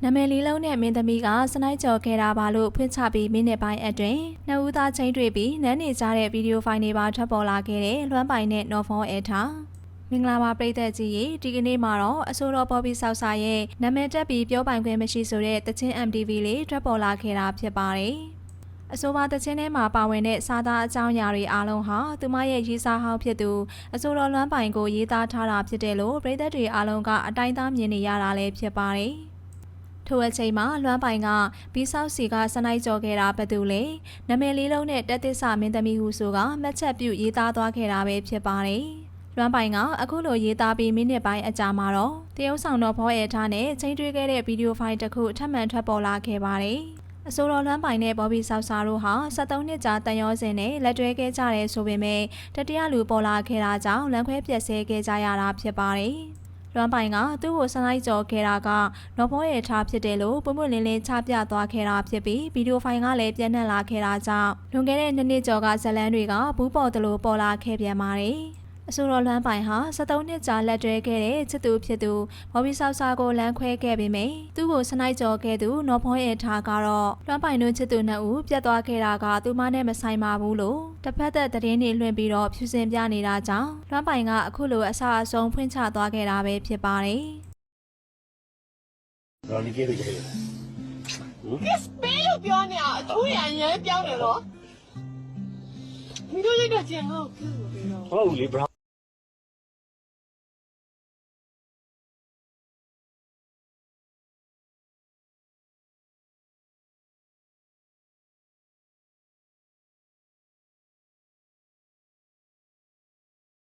နာမည်လေးလုံးနဲ့မင်းသမီးကစနိုက်ကြော်ခဲ့တာပါလို့ဖွင့်ချပြီးမိနစ်ပိုင်းအတွင်းနှစ်ဦးသားချင်းတွေ့ပြီးနန်းနေကြတဲ့ဗီဒီယိုဖိုင်တွေပါထွက်ပေါ်လာခဲ့တဲ့လွမ်းပိုင်နဲ့နော်ဖောအဲထားမင်္ဂလာပါပရိသတ်ကြီးရေဒီကနေ့မှာတော့အဆိုတော်ပေါ်ပြီးဆောက်စာရဲ့နာမည်တက်ပြီးပြောပိုင်ခွင့်မရှိဆိုတဲ့တချင်း MTV လေးထွက်ပေါ်လာခဲ့တာဖြစ်ပါတယ်အဆိုပါတချင်းထဲမှာပါဝင်တဲ့စာသားအကြောင်းအရာတွေအားလုံးဟာသူမရဲ့ရေးစားဟောင်းဖြစ်သူအဆိုတော်လွမ်းပိုင်ကိုရေးသားထားတာဖြစ်တယ်လို့ပရိသတ်တွေအားလုံးကအတိုင်းသားမြင်နေရတာလည်းဖြစ်ပါတယ်ထိုအချိန်မှာလွမ်းပိုင်ကဘီဆောက်စီကစနိုက်ကြော်ခဲ့တာဘယ်သူလဲနာမည်လေးလုံးနဲ့တက်သစ္စာမင်းသမီးဟုဆိုကမှတ်ချက်ပြုရေးသားသွားခဲ့တာပဲဖြစ်ပါတယ်လွမ်းပိုင်ကအခုလိုရေးသားပြီးမိနစ်ပိုင်းအကြာမှာတော့တရုတ်ဆောင်တော်ဖောရဲထားနဲ့ချိန်တွေ့ခဲ့တဲ့ဗီဒီယိုဖိုင်တစ်ခုထပ်မံထွက်ပေါ်လာခဲ့ပါတယ်အဆိုတော်လွမ်းပိုင်နဲ့ဘော်ဘီဆောက်စာတို့ဟာ73နှစ်ကြာတန်ရောစင်နဲ့လက်တွဲခဲ့ကြတယ်ဆိုပေမဲ့တတိယလူပေါ်လာခဲ့တာကြောင့်လမ်းခွဲပြက်ဆဲခဲ့ကြရတာဖြစ်ပါတယ်လွမ်းပိုင်ကသူ့ကိုစနိုက်ကြော်ခဲ့တာကနော်ဖောရဲထားဖြစ်တယ်လို့ပွင့်ပွင့်လင်းလင်းချပြသွားခဲ့တာဖြစ်ပြီးဗီဒီယိုဖိုင်ကလည်းပြန့်နှံ့လာခဲ့တာကြောင့်လွန်ခဲ့တဲ့2နှစ်ကျော်ကဇလန်းတွေကဘူးပေါ်တလို့ပေါ်လာခဲ့ပြန်ပါတယ်အဆိုတော်လွမ်းပိုင်ဟာ73နှစ်ကြာလက်တွဲခဲ့တဲ့ချစ်သူဖြစ်သူဘော်ဘီဆောက်စာကိုလမ်းခွဲခဲ့ပေမယ့်သူ့ကိုစနိုက်ကြော်ခဲ့သူနော်ဖောရဲထားကတော့လွမ်းပိုင်တို့ချစ်သူနှစ်ဦးပြတ်သွားခဲ့တာကသူမနဲ့မဆိုင်ပါဘူးလို့တစ်ဖက်သက်သတင်းတွေလွှင့်ပြီးတော့ဖြူစင်ပြနေတာကြောင့်လွမ်းပိုင်ကအခုလိုအဆအဆုံးဖွင့်ချသွားခဲ့တာပဲဖြစ်ပါတယ်။ရော်လီကေးလို့ရတယ်။ Yes ပေးလို့ပြောနေတာအချိုးရအရင်ပြောင်းတယ်နော်။မင်းတို့ရိုက်တဲ့ကျင်ကိုပြုလို့ပြော ဟုတ်လေ bro